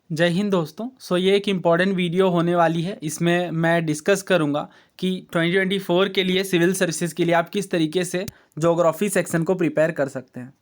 जय हिंद दोस्तों। ये एक इम्पॉर्टेंट वीडियो होने वाली है। इसमें मैं डिस्कस करूंगा कि 2024 के लिए सिविल सर्विसेज के लिए आप किस तरीके से ज्योग्राफी सेक्शन को प्रिपेयर कर सकते हैं।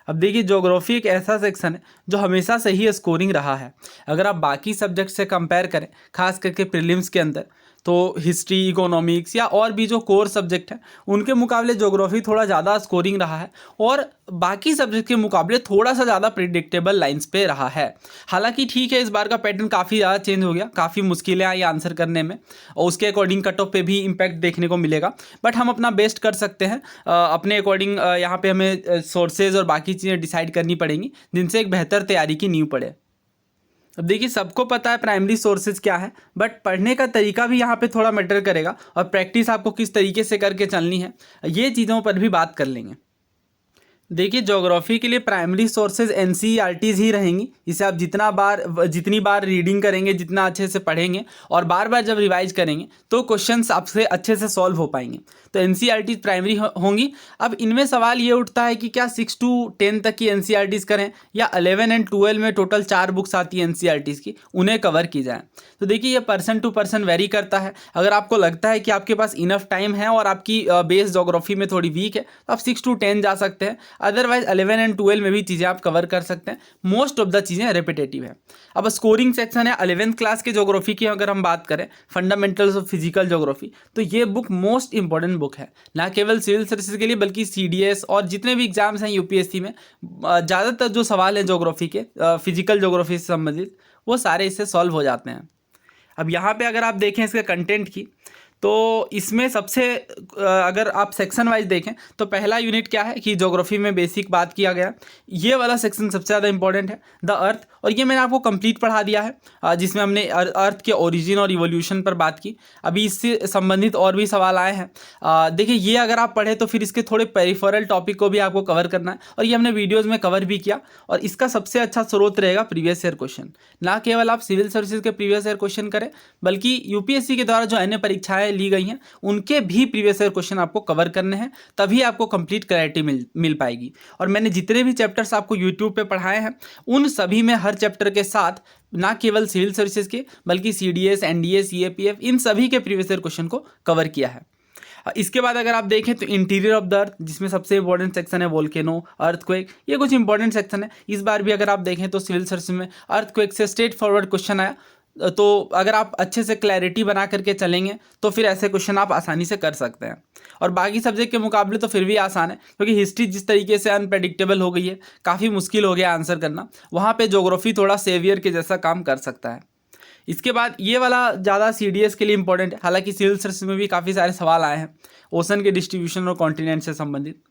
अब देखिए, ज्योग्राफी एक ऐसा सेक्शन है जो हमेशा से ही स्कोरिंग रहा है। अगर आप बाकी सब्जेक्ट से कंपेयर करें, खास करके प्रीलिम्स के अंदर, तो हिस्ट्री, इकोनॉमिक्स या और भी जो कोर सब्जेक्ट हैं उनके मुकाबले ज्योग्राफी थोड़ा ज़्यादा स्कोरिंग रहा है और बाकी सब्जेक्ट के मुकाबले थोड़ा सा ज़्यादा प्रिडिक्टेबल लाइंस पे रहा है। हालांकि ठीक है, इस बार का पैटर्न काफ़ी ज़्यादा चेंज हो गया, काफ़ी मुश्किलें आई आंसर करने में और उसके अकॉर्डिंग कट ऑफ पे भी इम्पैक्ट देखने को मिलेगा। बट हम अपना बेस्ट कर सकते हैं अपने अकॉर्डिंग। यहाँ पे हमें सोर्सेज और बाकी चीज़ें डिसाइड करनी पड़ेंगी जिनसे एक बेहतर तैयारी की नींव पड़े। अब देखिए, सबको पता है प्राइमरी सोर्सेज क्या है, बट पढ़ने का तरीका भी यहाँ पे थोड़ा मैटर करेगा और प्रैक्टिस आपको किस तरीके से करके चलनी है, ये चीज़ों पर भी बात कर लेंगे। देखिए, ज्योग्राफी के लिए प्राइमरी सोर्सेज एनसीईआरटीज़ ही रहेंगी। इसे आप जितनी बार रीडिंग करेंगे, जितना अच्छे से पढ़ेंगे और बार बार जब रिवाइज करेंगे तो क्वेश्चंस आपसे अच्छे से सॉल्व हो पाएंगे। तो एनसीईआरटीज़ प्राइमरी होंगी। अब इनमें सवाल ये उठता है कि क्या 6 to 10 तक की एनसीईआरटीज़ करें या 11 and 12 में टोटल 4 बुक्स आती है एनसीईआरटीज़ की, उन्हें कवर की जाए। तो देखिए, ये पर्सन टू पर्सन वेरी करता है। अगर आपको लगता है कि आपके पास इनफ टाइम है और आपकी बेस ज्योग्राफी में थोड़ी वीक है तो आप 6 to 10 जा सकते हैं। अदरवाइज 11 and 12 में भी चीज़ें आप कवर कर सकते हैं। मोस्ट ऑफ द चीज़ें रिपीटेटिव है। अब स्कोरिंग सेक्शन है 11th क्लास के ज्योग्राफी की। अगर हम बात करें फंडामेंटल्स ऑफ फिजिकल ज्योग्राफी, तो ये बुक मोस्ट इंपॉर्टेंट बुक है, ना केवल सिविल सर्विसेज के लिए बल्कि सीडीएस और जितने भी एग्जाम्स हैं यूपीएससी में। ज़्यादातर जो सवाल हैं ज्योग्राफी के, फिजिकल ज्योग्राफी से संबंधित, वो सारे इससे सॉल्व हो जाते हैं। अब यहाँ पे अगर आप देखें इसके कंटेंट की, तो इसमें सबसे अगर आप सेक्शन वाइज देखें तो पहला यूनिट क्या है कि ज्योग्राफी में बेसिक बात किया गया। ये वाला सेक्शन सबसे ज़्यादा इंपॉर्टेंट है, द अर्थ, और ये मैंने आपको कंप्लीट पढ़ा दिया है जिसमें हमने अर्थ के ओरिजिन और इवोल्यूशन पर बात की। अभी इससे संबंधित और भी सवाल आए हैं। देखिए, ये अगर आप पढ़े तो फिर इसके थोड़े पेरिफेरल टॉपिक को भी आपको कवर करना है और ये हमने वीडियोज़ में कवर भी किया। और इसका सबसे अच्छा स्रोत रहेगा प्रीवियस ईयर क्वेश्चन। ना केवल आप सिविल सर्विसेज के प्रीवियस ईयर क्वेश्चन करें, बल्कि यूपीएससी के द्वारा जो अन्य परीक्षाएं ली गई हैं उनके भी प्रीवियस ईयर क्वेश्चन आपको कवर करने हैं, तभी आपको कंप्लीट क्लैरिटी मिल पाएगी। और मैंने जितने भी चैप्टर्स आपको यूट्यूब पे पढ़ाए हैं उन सभी में हर चैप्टर के साथ ना केवल सिविल सर्विसेज के बल्कि सीडीएस, एनडीए, सीएपीएफ, इन सभी के प्रीवियस ईयर क्वेश्चन को कवर किया है। इसके बाद अगर आप देखें तो इंटीरियर ऑफ द अर्थ, जिसमें सबसे इंपॉर्टेंट सेक्शन है वोल्केनो, अर्थक्वेक, ये कुछ इंपॉर्टेंट सेक्शन है। इस बार भी अगर आप देखें तो सिविल सर्विस में अर्थक्वेक से स्ट्रेट फॉरवर्ड क्वेश्चन आया। तो अगर आप अच्छे से क्लैरिटी बना करके चलेंगे तो फिर ऐसे क्वेश्चन आप आसानी से कर सकते हैं। और बाकी सब्जेक्ट के मुकाबले तो फिर भी आसान है, क्योंकि हिस्ट्री जिस तरीके से अनप्रेडिक्टेबल हो गई है, काफ़ी मुश्किल हो गया आंसर करना, वहाँ पे ज्योग्राफी थोड़ा सेवियर के जैसा काम कर सकता है। इसके बाद ये वाला ज़्यादा सीडीएस के लिए इंपॉर्टेंट है। हालांकि सिविल सर्विस में भी काफ़ी सारे सवाल आए हैं ओशन के डिस्ट्रीब्यूशन और कॉन्टिनेंट से संबंधित।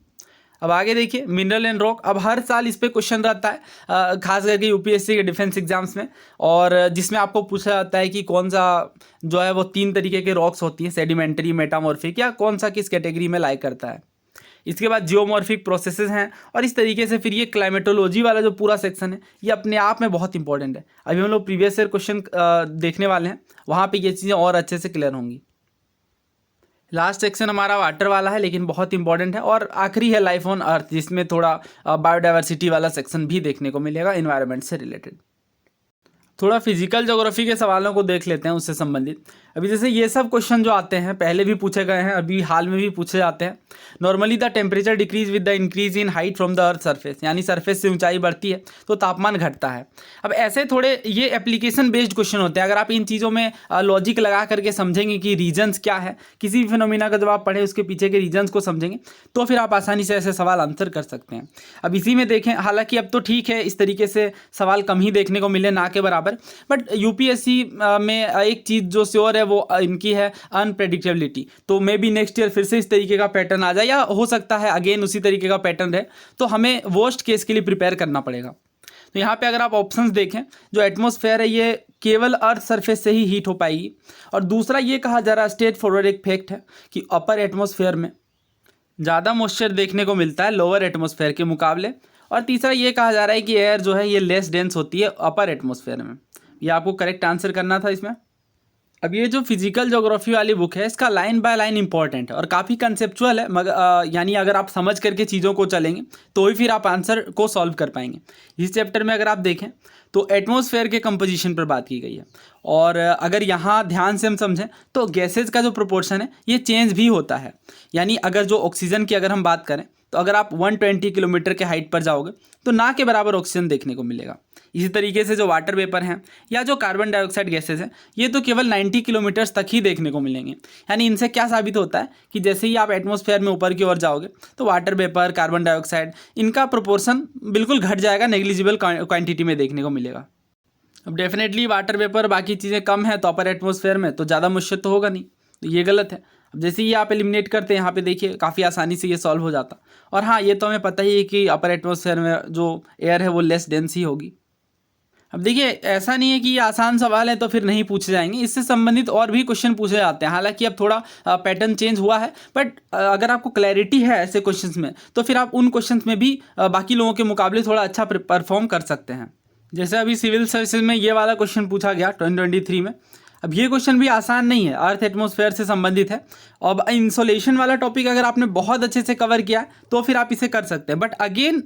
अब आगे देखिए, मिनरल एंड रॉक। अब हर साल इस पे क्वेश्चन रहता है, खास करके यूपीएससी के डिफेंस एग्जाम्स में, और जिसमें आपको पूछा जाता है कि कौन सा जो है वो 3 तरीके के रॉक्स होती हैं, सेडिमेंट्री, मेटामॉर्फिक, या कौन सा किस कैटेगरी में लाई करता है। इसके बाद जियोमॉर्फिक प्रोसेसेस हैं और इस तरीके से फिर ये क्लाइमेटोलॉजी वाला जो पूरा सेक्शन है ये अपने आप में बहुत इंपॉर्टेंट है। अभी हम लोग प्रीवियस ईयर क्वेश्चन देखने वाले हैं, वहाँ पे ये चीज़ें और अच्छे से क्लियर होंगी। लास्ट सेक्शन हमारा वाटर वाला है, लेकिन बहुत इंपॉर्टेंट है। और आखिरी है लाइफ ऑन अर्थ, जिसमें थोड़ा बायोडाइवर्सिटी वाला सेक्शन भी देखने को मिलेगा, इन्वायरमेंट से रिलेटेड। थोड़ा फिजिकल ज्योग्राफी के सवालों को देख लेते हैं उससे संबंधित। अभी जैसे ये सब क्वेश्चन जो आते हैं पहले भी पूछे गए हैं, अभी हाल में भी पूछे जाते हैं। Normally the temperature decrease with the increase in height from the earth surface, यानी सरफेस से ऊंचाई बढ़ती है तो तापमान घटता है। अब ऐसे थोड़े ये एप्लीकेशन बेस्ड क्वेश्चन होते हैं। अगर आप इन चीज़ों में लॉजिक लगा करके समझेंगे कि रीजन्स क्या है, किसी भी फिनोमिना का जब आप पढ़े उसके पीछे के रीजन्स को समझेंगे तो फिर आप आसानी से ऐसे सवाल आंसर कर सकते हैं। अब इसी में देखें, हालांकि अब तो ठीक है, इस तरीके से सवाल कम ही देखने को मिले, ना के बराबर, बट यूपीएससी में एक चीज़ जो श्योर है वो इनकी है अनप्रेडिक्टेबिलिटी। तो मे बी नेक्स्ट ईयर फिर से इस तरीके का पैटर्न आ जाए, या हो सकता है अगेन उसी तरीके का पैटर्न रहे, तो हमें वर्स्ट केस के लिए प्रिपेयर करना पड़ेगा। तो यहाँ पे अगर आप ऑप्शंस देखें, जो एटमॉस्फेयर है ये केवल अर्थ सरफेस से ही हीट हो पाएगी। और दूसरा ये कहा जा रहा है, स्ट्रेट फॉरवर्ड एक फैक्ट है, कि अपर एटमॉस्फेयर में ज़्यादा मॉइस्चर देखने को मिलता है लोअर एटमॉस्फेयर के मुकाबले। और तीसरा ये कहा जा रहा है कि एयर जो है ये लेस डेंस होती है अपर एटमॉस्फेयर में। ये आपको करेक्ट आंसर करना था इसमें। अब ये जो फिजिकल ज्योग्राफी वाली बुक है इसका लाइन बाय लाइन इंपॉर्टेंट है और काफ़ी कंसेप्चुअल है, मगर यानी अगर आप समझ करके चीज़ों को चलेंगे तो ही फिर आप आंसर को सॉल्व कर पाएंगे। इस चैप्टर में अगर आप देखें तो एटमॉस्फेयर के कंपोजिशन पर बात की गई है, और अगर यहाँ ध्यान से हम समझें तो गैसेज का जो प्रोपोर्शन है ये चेंज भी होता है। यानी अगर जो ऑक्सीजन की अगर हम बात करें तो अगर आप 120 किलोमीटर के हाइट पर जाओगे तो ना के बराबर ऑक्सीजन देखने को मिलेगा। इसी तरीके से जो वाटर वेपर हैं या जो कार्बन डाइऑक्साइड गैसेज हैं ये तो केवल 90 किलोमीटर्स तक ही देखने को मिलेंगे। यानी इनसे क्या साबित होता है कि जैसे ही आप एटमॉस्फेयर में ऊपर की ओर जाओगे तो वाटर वेपर, कार्बन डाइऑक्साइड, इनका प्रोपोर्शन बिल्कुल घट जाएगा, नेग्लिजिबल क्वांटिटी में देखने को मिलेगा। अब डेफिनेटली वाटर वेपर बाकी चीज़ें कम है तो अपर एटमॉस्फेयर में तो ज़्यादा मुश्किल तो होगा नहीं, तो ये गलत है। अब जैसे ही आप एलिमिनेट करते हैं यहाँ पे देखिए काफ़ी आसानी से ये सॉल्व हो जाता। और हाँ, ये तो हमें पता ही है कि अपर एटमॉस्फेयर में जो एयर है वो लेस डेंस ही होगी। अब देखिए ऐसा नहीं है कि ये आसान सवाल है तो फिर नहीं पूछे जाएंगे, इससे संबंधित और भी क्वेश्चन पूछे जाते हैं। हालांकि अब थोड़ा पैटर्न चेंज हुआ है, बट अगर आपको क्लैरिटी है ऐसे क्वेश्चंस में तो फिर आप उन क्वेश्चंस में भी बाकी लोगों के मुकाबले थोड़ा अच्छा परफॉर्म कर सकते हैं। जैसे अभी सिविल सर्विसेज में ये वाला क्वेश्चन पूछा गया 2023 में। अब ये क्वेश्चन भी आसान नहीं है, अर्थ एटमॉस्फेयर से संबंधित है। अब इंसोलेशन वाला टॉपिक अगर आपने बहुत अच्छे से कवर किया तो फिर आप इसे कर सकते हैं, बट अगेन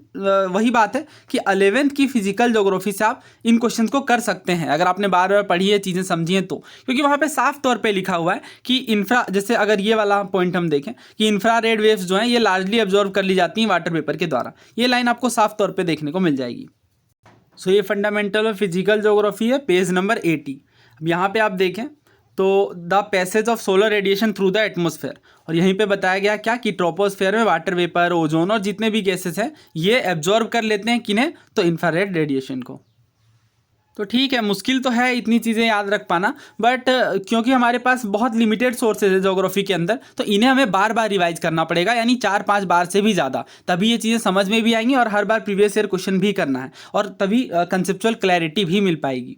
वही बात है कि 11th की फिजिकल ज्योग्राफी से आप इन क्वेश्चंस को कर सकते हैं अगर आपने बार बार पढ़ी है, चीज़ें समझी हैं तो। क्योंकि वहाँ पे साफ तौर पे लिखा हुआ है कि इंफ्रा, जैसे अगर ये वाला पॉइंट हम देखें कि इंफ्रारेड वेव्स जो हैं ये लार्जली एब्जॉर्व कर ली जाती हैं वाटर वेपर के द्वारा, ये लाइन आपको साफ तौर पर देखने को मिल जाएगी। सो ये फंडामेंटल ऑफ फिजिकल ज्योग्राफी है, पेज नंबर 80। अब यहाँ पे आप देखें तो the passage of solar radiation through the atmosphere, और यहीं पे बताया गया क्या कि ट्रोपोस्फेयर में वाटर वेपर, ओजोन और जितने भी गैसेस हैं ये एब्जॉर्ब कर लेते हैं किन्हें, तो इंफ्रारेड रेडिएशन को। तो ठीक है, मुश्किल तो है इतनी चीज़ें याद रख पाना, बट क्योंकि हमारे पास बहुत लिमिटेड सोर्सेज है ज्योग्राफी के अंदर तो इन्हें हमें बार बार रिवाइज करना पड़ेगा, यानी 4-5 बार से भी ज़्यादा, तभी ये चीज़ें समझ में भी आएंगी और हर बार प्रीवियस ईयर क्वेश्चन भी करना है और तभी कंसेप्चुअल क्लैरिटी भी मिल पाएगी।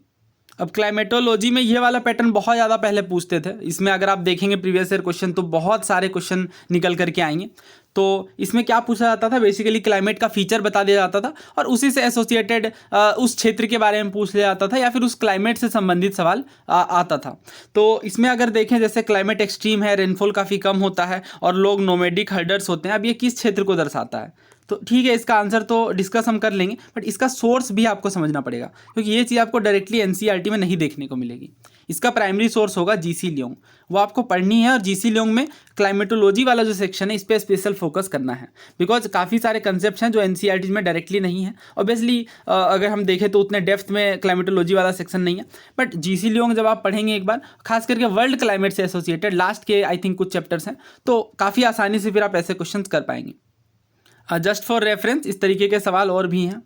अब क्लाइमेटोलॉजी में ये वाला पैटर्न बहुत ज़्यादा पहले पूछते थे, इसमें अगर आप देखेंगे प्रीवियस ईयर क्वेश्चन तो बहुत सारे क्वेश्चन निकल करके आएंगे। तो इसमें क्या पूछा जाता था, बेसिकली क्लाइमेट का फीचर बता दिया जाता था और उसी से एसोसिएटेड उस क्षेत्र के बारे में पूछ लिया जाता था या फिर उस क्लाइमेट से संबंधित सवाल आता था। तो इसमें अगर देखें जैसे क्लाइमेट एक्सट्रीम है, रेनफॉल काफ़ी कम होता है और लोग नोमैडिक हर्डर्स होते हैं, अब ये किस क्षेत्र को दर्शाता है। तो ठीक है, इसका आंसर तो डिस्कस हम कर लेंगे, बट इसका सोर्स भी आपको समझना पड़ेगा क्योंकि ये चीज़ आपको डायरेक्टली एनसीईआरटी में नहीं देखने को मिलेगी। इसका प्राइमरी सोर्स होगा जीसी लियोंग, वो आपको पढ़नी है और जीसी लियोंग में क्लाइमेटोलॉजी वाला जो सेक्शन है इस पर स्पेशल फोकस करना है, बिकॉज काफ़ी सारे कंसेप्ट हैं जो एनसीईआरटी में डायरेक्टली नहीं है। ऑब्वियसली अगर हम देखें तो उतने डेप्थ में क्लाइमेटोलॉजी वाला सेक्शन नहीं है, बट जीसी लियोंग जब आप पढ़ेंगे एक बार, खास करके वर्ल्ड क्लाइमेट से एसोसिएटेड लास्ट के आई थिंक कुछ चैप्टर्स हैं, तो काफ़ी आसानी से फिर आप ऐसे क्वेश्चन कर पाएंगे। जस्ट फॉर रेफरेंस इस तरीके के सवाल और भी हैं।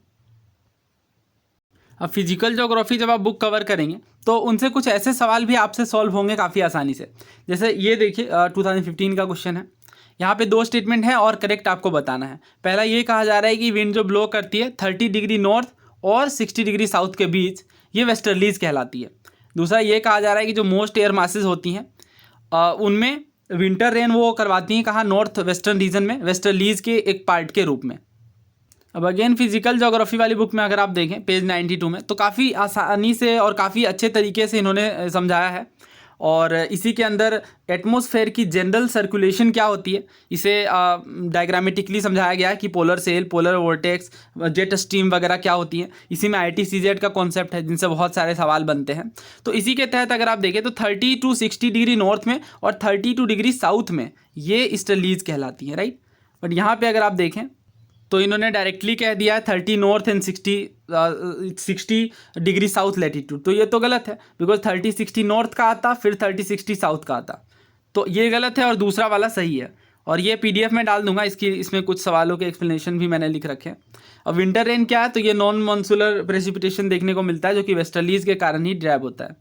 अब फिजिकल ज्योग्राफी जब आप बुक कवर करेंगे तो उनसे कुछ ऐसे सवाल भी आपसे सॉल्व होंगे काफ़ी आसानी से। जैसे ये देखिए 2015 का क्वेश्चन है, यहाँ पे 2 स्टेटमेंट हैं और करेक्ट आपको बताना है। पहला ये कहा जा रहा है कि विंड जो ब्लो करती है 30 डिग्री नॉर्थ और 60 डिग्री साउथ के बीच, ये वेस्टर्लीज कहलाती है। दूसरा ये कहा जा रहा है कि जो मोस्ट एयर मासेज होती हैं उनमें विंटर रेन वो करवाती हैं कहाँ, नॉर्थ वेस्टर्न रीजन में, वेस्टर्लीज के एक पार्ट के रूप में। अब अगेन फिजिकल ज्योग्राफी वाली बुक में अगर आप देखें पेज 92 में तो काफ़ी आसानी से और काफ़ी अच्छे तरीके से इन्होंने समझाया है, और इसी के अंदर एटमॉस्फेयर की जनरल सर्कुलेशन क्या होती है इसे डायग्रामेटिकली समझाया गया है कि polar cell, polar vortex, jet stream वगैरह क्या होती हैं। इसी में ITCZ का कॉन्सेप्ट है जिनसे बहुत सारे सवाल बनते हैं। तो इसी के तहत अगर आप देखें तो 30 to 60 डिग्री नॉर्थ में और 32 डिग्री साउथ में ये ईस्टर्लीज कहलाती हैं, राइट। बट यहाँ पर अगर आप देखें तो इन्होंने डायरेक्टली कह दिया है 30 north and 60 degree south latitude, तो ये तो गलत है बिकॉज 30-60 नॉर्थ का आता फिर 30-60 साउथ का आता, तो ये गलत है और दूसरा वाला सही है। और ये PDF में डाल दूंगा, इसमें कुछ सवालों के एक्सप्लेनेशन भी मैंने लिख रखे हैं। अब विंटर रेन क्या है, तो ये नॉन मॉनसूलर प्रेसिपिटेशन देखने को मिलता है जो कि वेस्टर्लीज के कारण ही ड्राइव होता है।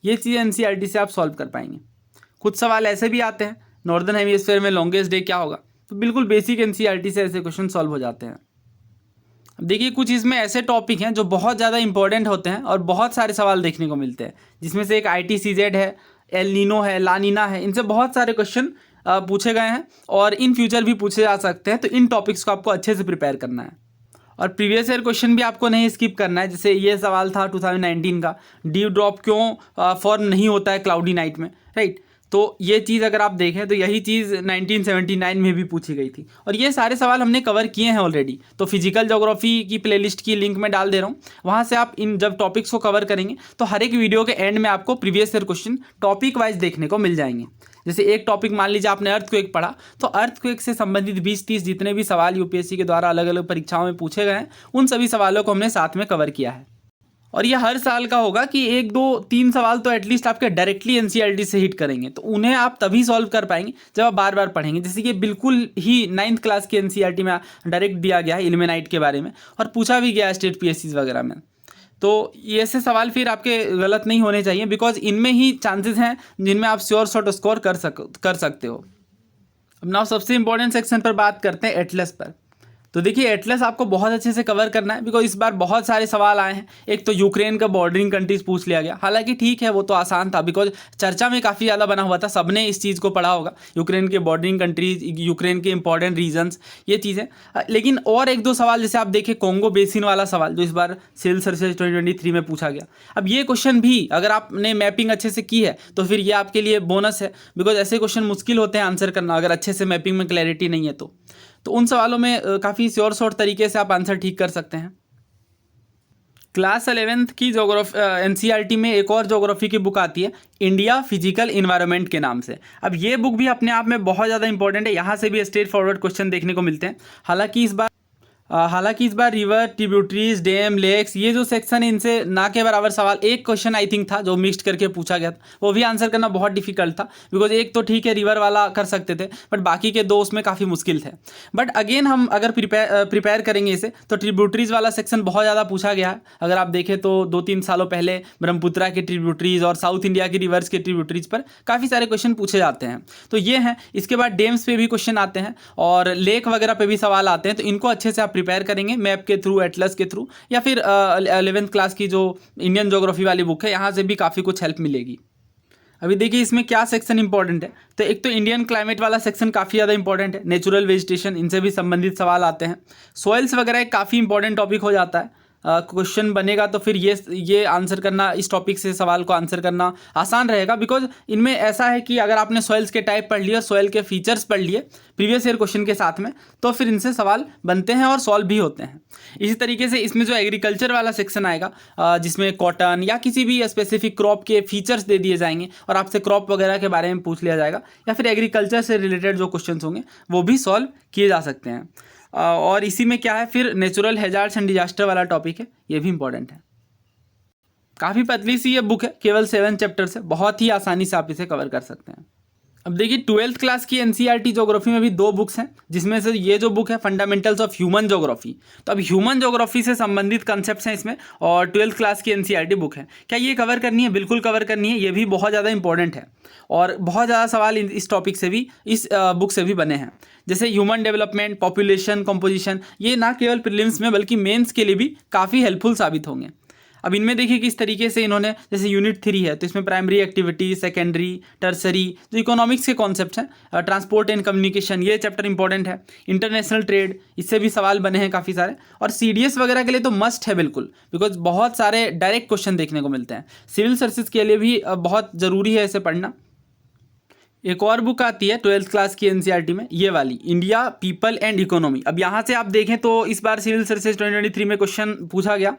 ये चीज़ NCERT से आप सॉल्व कर पाएंगे। कुछ सवाल ऐसे भी आते हैं, नॉर्दर्न हेमिस्फीयर में लॉन्गेस्ट डे क्या होगा, तो बिल्कुल बेसिक NCERT से ऐसे क्वेश्चन सॉल्व हो जाते हैं। अब देखिए कुछ इसमें ऐसे टॉपिक हैं जो बहुत ज़्यादा इंपॉर्टेंट होते हैं और बहुत सारे सवाल देखने को मिलते हैं, जिसमें से एक ITCZ है, एल नीनो है, ला नीना है, इनसे बहुत सारे क्वेश्चन पूछे गए हैं और इन फ्यूचर भी पूछे जा सकते हैं। तो इन टॉपिक्स को आपको अच्छे से प्रिपेयर करना है। और प्रीवियस ईयर क्वेश्चन भी आपको नहीं स्किप करना है। जैसे ये सवाल था 2019 का, ड्यू ड्रॉप क्यों फॉर्म नहीं होता है क्लाउडी नाइट में, राइट। तो ये चीज़ अगर आप देखें तो यही चीज़ 1979 में भी पूछी गई थी, और ये सारे सवाल हमने कवर किए हैं ऑलरेडी। तो फिजिकल ज्योग्राफी की प्लेलिस्ट की लिंक मैं डाल दे रहा हूँ, वहाँ से आप इन जब टॉपिक्स को कवर करेंगे तो हर एक वीडियो के एंड में आपको previous year question topic wise देखने को मिल जाएंगे। जैसे एक टॉपिक मान लीजिए आपने अर्थक्वेक पढ़ा, तो अर्थक्वेक से संबंधित 20-30 जितने भी सवाल यूपीएससी के द्वारा अलग अलग परीक्षाओं में पूछे गए हैं, उन सभी सवालों को हमने साथ में कवर किया है। और ये हर साल का होगा कि 1, 2, 3 सवाल तो एटलीस्ट आपके डायरेक्टली एनसीईआरटी से हिट करेंगे, तो उन्हें आप तभी सॉल्व कर पाएंगे जब आप बार बार पढ़ेंगे। जैसे कि बिल्कुल ही 9th क्लास की एनसीईआरटी में डायरेक्ट दिया गया है इल्मेनाइट के बारे में, और पूछा भी गया है स्टेट पीएससी वगैरह में। तो ये ऐसे सवाल फिर आपके गलत नहीं होने चाहिए, बिकॉज इनमें ही चांसेस हैं जिनमें आप श्योर शॉट स्कोर कर सकते हो। अब नाउ सबसे इंपॉर्टेंट सेक्शन पर बात करते हैं एटलस पर। तो देखिए एटलस आपको बहुत अच्छे से कवर करना है, बिकॉज इस बार बहुत सारे सवाल आए हैं। एक तो यूक्रेन का बॉर्डरिंग कंट्रीज पूछ लिया गया, हालांकि ठीक है वो तो आसान था, बिकॉज चर्चा में काफ़ी ज़्यादा बना हुआ था, सबने इस चीज़ को पढ़ा होगा, यूक्रेन के बॉर्डरिंग कंट्रीज, यूक्रेन के इंपॉर्टेंट रीजन्स, ये चीज़ें। लेकिन और 1-2 सवाल जैसे आप देखें कोंगो बेसिन वाला सवाल जो इस बार सिविल सर्विसेज 2023 में पूछा गया। अब ये क्वेश्चन भी अगर आपने मैपिंग अच्छे से की है तो फिर ये आपके लिए बोनस है, बिकॉज ऐसे क्वेश्चन मुश्किल होते हैं आंसर करना अगर अच्छे से मैपिंग में क्लैरिटी नहीं है तो उन सवालों में काफ़ी श्योर शॉर्ट तरीके से आप आंसर ठीक कर सकते हैं। क्लास 11th की ज्योग्राफी एनसीईआरटी में एक और ज्योग्राफी की बुक आती है, इंडिया फिजिकल इन्वायरमेंट के नाम से। अब ये बुक भी अपने आप में बहुत ज़्यादा इंपॉर्टेंट है, यहाँ से भी स्ट्रेट फॉरवर्ड क्वेश्चन देखने को मिलते हैं। हालांकि इस बार रिवर, ट्रिब्यूटरीज, डैम, लेक्स, ये जो सेक्शन है इनसे ना के बराबर सवाल, एक क्वेश्चन आई थिंक था जो मिक्स्ड करके पूछा गया था, वो भी आंसर करना बहुत डिफिकल्ट था, बिकॉज एक तो ठीक है रिवर वाला कर सकते थे, बट बाकी के 2 उसमें काफ़ी मुश्किल थे। बट अगेन हम अगर प्रिपेयर करेंगे इसे तो ट्रिब्यूटरीज वाला सेक्शन बहुत ज़्यादा पूछा गया है। अगर आप देखें तो 2-3 सालों पहले ब्रह्मपुत्रा के ट्रिब्यूटरीज और साउथ इंडिया की रिवर्स के ट्रिब्यूटरीज पर काफ़ी सारे क्वेश्चन पूछे जाते हैं, तो ये हैं। इसके बाद डैम्स पे भी क्वेश्चन आते हैं और लेक वगैरह पे भी सवाल आते हैं, तो इनको अच्छे से आप प्रिपेयर करेंगे मैप के थ्रू, एटलस के थ्रू, या फिर 11th क्लास की जो इंडियन ज्योग्राफी वाली बुक है यहाँ से भी काफ़ी कुछ हेल्प मिलेगी। अभी देखिए इसमें क्या सेक्शन इंपॉर्टेंट है, तो एक तो इंडियन क्लाइमेट वाला सेक्शन काफ़ी ज़्यादा इंपॉर्टेंट है, नेचुरल वेजिटेशन, इनसे भी संबंधित सवाल आते हैं। सॉइल्स वगैरह एक काफ़ी इंपॉर्टेंट टॉपिक हो जाता है, क्वेश्चन बनेगा तो फिर ये आंसर करना, इस टॉपिक से सवाल को आंसर करना आसान रहेगा, बिकॉज इनमें ऐसा है कि अगर आपने सॉइल्स के टाइप पढ़ लिए, सॉइल के फीचर्स पढ़ लिए प्रीवियस ईयर क्वेश्चन के साथ में, तो फिर इनसे सवाल बनते हैं और सॉल्व भी होते हैं। इसी तरीके से इसमें जो एग्रीकल्चर वाला सेक्शन आएगा, जिसमें कॉटन या किसी भी स्पेसिफिक क्रॉप के फीचर्स दे दिए जाएंगे और आपसे क्रॉप वगैरह के बारे में पूछ लिया जाएगा, या फिर एग्रीकल्चर से रिलेटेड जो क्वेश्चन होंगे वो भी सॉल्व किए जा सकते हैं। और इसी में क्या है, फिर नेचुरल हैजार्ड्स एंड डिजास्टर वाला टॉपिक है, ये भी इंपॉर्टेंट है। काफ़ी पतली सी ये बुक है, केवल 7 चैप्टर से, बहुत ही आसानी से आप इसे कवर कर सकते हैं। अब देखिए 12th क्लास की एनसीईआरटी ज्योग्राफी में भी 2 बुक्स हैं, जिसमें से ये जो बुक है फंडामेंटल्स ऑफ ह्यूमन ज्योग्राफी, तो अब ह्यूमन ज्योग्राफी से संबंधित कंसेप्ट्स हैं इसमें, और 12th क्लास की एनसीईआरटी बुक है। क्या ये कवर करनी है? बिल्कुल कवर करनी है, ये भी बहुत ज़्यादा इंपॉर्टेंट है, और बहुत ज़्यादा सवाल इस टॉपिक से भी, इस बुक से भी बने हैं। जैसे ह्यूमन डेवलपमेंट, पॉपुलेशन कंपोजिशन, ये ना केवल प्रीलिम्स में बल्कि मेंस के लिए भी काफ़ी हेल्पफुल साबित होंगे। अब इनमें देखिए किस तरीके से इन्होंने, जैसे यूनिट 3 है तो इसमें प्राइमरी एक्टिविटी, सेकेंडरी, टर्सरी, जो इकोनॉमिक्स के कॉन्सेप्ट्स हैं, ट्रांसपोर्ट एंड कम्युनिकेशन, ये चैप्टर इंपॉर्टेंट है। इंटरनेशनल ट्रेड, इससे भी सवाल बने हैं काफ़ी सारे, और सीडीएस वगैरह के लिए तो मस्ट है बिल्कुल, बिकॉज बहुत सारे डायरेक्ट क्वेश्चन देखने को मिलते हैं। सिविल सर्विसेज के लिए भी बहुत ज़रूरी है इसे पढ़ना। एक और बुक आती है 12th क्लास की एनसीईआरटी में, ये वाली, इंडिया पीपल एंड इकोनॉमी। अब यहाँ से आप देखें तो इस बार सिविल सर्विसेज 2023 में क्वेश्चन पूछा गया,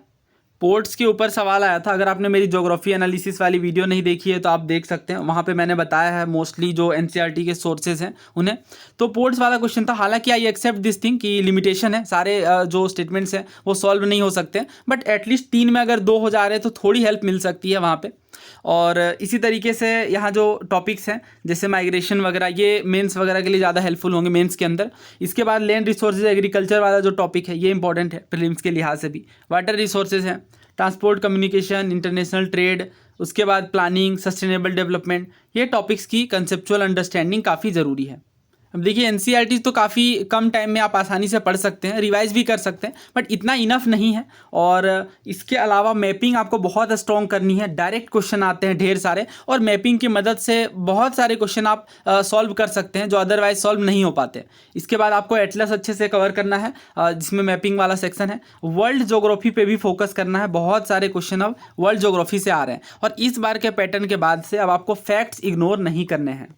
पोर्ट्स के ऊपर सवाल आया था। अगर आपने मेरी ज्योग्राफी एनालिसिस वाली वीडियो नहीं देखी है तो आप देख सकते हैं, वहाँ पे मैंने बताया है मोस्टली जो एनसीईआरटी के सोर्सेज हैं उन्हें। तो पोर्ट्स वाला क्वेश्चन था, हालांकि आई एक्सेप्ट दिस थिंग कि लिमिटेशन है, सारे जो स्टेटमेंट्स हैं वो सॉल्व नहीं हो सकते, बट एटलीस्ट 3 में अगर 2 हो जा रहे हैं तो थोड़ी हेल्प मिल सकती है वहाँ पर। और इसी तरीके से यहाँ जो टॉपिक्स हैं जैसे माइग्रेशन वगैरह, ये मेंस वगैरह के लिए ज़्यादा हेल्पफुल होंगे मेंस के अंदर। इसके बाद लैंड रिसोर्सेज, एग्रीकल्चर वाला जो टॉपिक है ये इंपॉर्टेंट है प्रीलिम्स के लिहाज से भी। वाटर रिसोर्सेज हैं, ट्रांसपोर्ट कम्युनिकेशन, इंटरनेशनल ट्रेड, उसके बाद प्लानिंग, सस्टेनेबल डेवलपमेंट, ये टॉपिक्स की कंसेप्चुअल अंडरस्टैंडिंग काफ़ी ज़रूरी है। अब देखिए एनसीईआरटी तो काफ़ी कम टाइम में आप आसानी से पढ़ सकते हैं, रिवाइज भी कर सकते हैं, बट इतना इनफ नहीं है। और इसके अलावा मैपिंग आपको बहुत स्ट्रॉन्ग करनी है। डायरेक्ट क्वेश्चन आते हैं ढेर सारे, और मैपिंग की मदद से बहुत सारे क्वेश्चन आप सॉल्व कर सकते हैं जो अदरवाइज सॉल्व नहीं हो पाते। इसके बाद आपको एटलस अच्छे से कवर करना है, जिसमें मैपिंग वाला सेक्शन है। वर्ल्ड ज्योग्राफी पे भी फोकस करना है, बहुत सारे क्वेश्चन अब वर्ल्ड ज्योग्राफी से आ रहे हैं। और इस बार के पैटर्न के बाद से अब आपको फैक्ट्स इग्नोर नहीं करने हैं।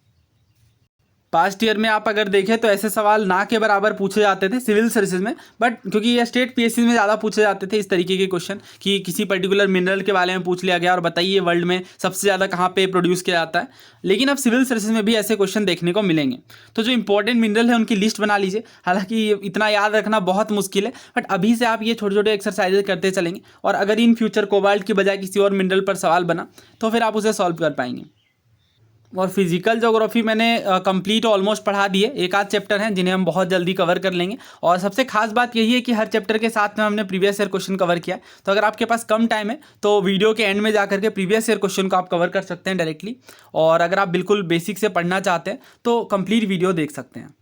पास्ट ईयर में आप अगर देखें तो ऐसे सवाल ना के बराबर पूछे जाते थे सिविल सर्विसेज में, बट क्योंकि ये स्टेट पीएससी में ज़्यादा पूछे जाते थे इस तरीके के क्वेश्चन कि किसी पर्टिकुलर मिनरल के बारे में पूछ लिया गया और बताइए वर्ल्ड में सबसे ज़्यादा कहाँ पे प्रोड्यूस किया जाता है। लेकिन अब सिविल सर्विसेज में भी ऐसे क्वेश्चन देखने को मिलेंगे। तो जो इंपॉर्टेंट मिनरल है उनकी लिस्ट बना लीजिए। हालांकि इतना याद रखना बहुत मुश्किल है, बट अभी से आप ये छोटे छोटे एक्सरसाइजेज करते चलेंगे, और अगर इन फ्यूचर कोबाल्ट की बजाय किसी और मिनरल पर सवाल बना तो फिर आप उसे सॉल्व कर पाएंगे। और फिजिकल ज्योग्राफी मैंने कंप्लीट ऑलमोस्ट पढ़ा दिए। एक आध चैप्टर हैं जिन्हें हम बहुत जल्दी कवर कर लेंगे। और सबसे खास बात यही है कि हर चैप्टर के साथ में हमने प्रीवियस ईयर क्वेश्चन कवर किया है। तो अगर आपके पास कम टाइम है तो वीडियो के एंड में जाकर के प्रीवियस ईयर क्वेश्चन को आप कवर कर सकते हैं डायरेक्टली। और अगर आप बिल्कुल बेसिक से पढ़ना चाहते हैं तो कंप्लीट वीडियो देख सकते हैं।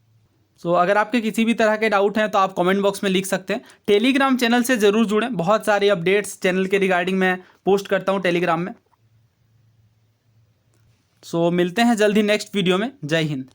सो अगर आपके किसी भी तरह के डाउट हैं तो आप कमेंट बॉक्स में लिख सकते हैं। टेलीग्राम चैनल से ज़रूर जुड़ें, बहुत सारे अपडेट्स चैनल के रिगार्डिंग मैं पोस्ट करता हूँ टेलीग्राम में। सो मिलते हैं जल्द ही नेक्स्ट वीडियो में। जय हिंद।